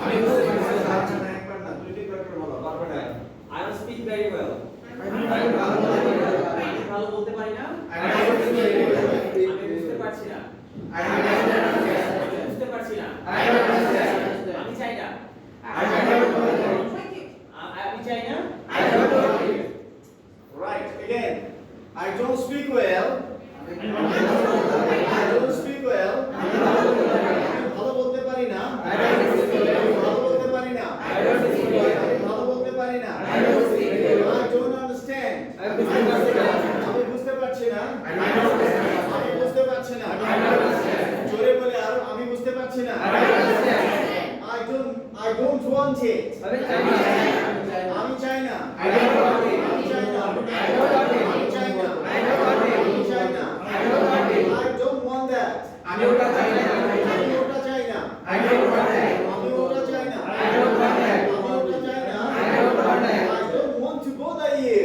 আমি বুঝতে পারছি না একবার না দুই তিনবার করে বলো বারবার না I don't speak very well. আমি ভালো বলতে পারি না। I don't speak very well. আমি বুঝতে পারছি না। I don't understand. বুঝতে পারছি না। I don't understand. আমি চাই না। I don't understand. আমি চাই না। I don't understand. Right, again. I don't speak well. I don't speak well. ভালো বলতে পারি না। ভালো বলতে পারি না। ভালো বলতে পারি না। I don't understand. আমি বুঝতে পারছি না। আমি বুঝতে পারছি না। জোরে বলে আরো আমি বুঝতে পারছি না। I don't want it. আমি চাই না। আমি চাই না। আমি চাই না। আমি চাই না। I don't want that. আমি ওটা চাই না। আমি ওটা চাই না। আমি ওটা চাই না। আমি ওটা চাই না। I don't want to bother you.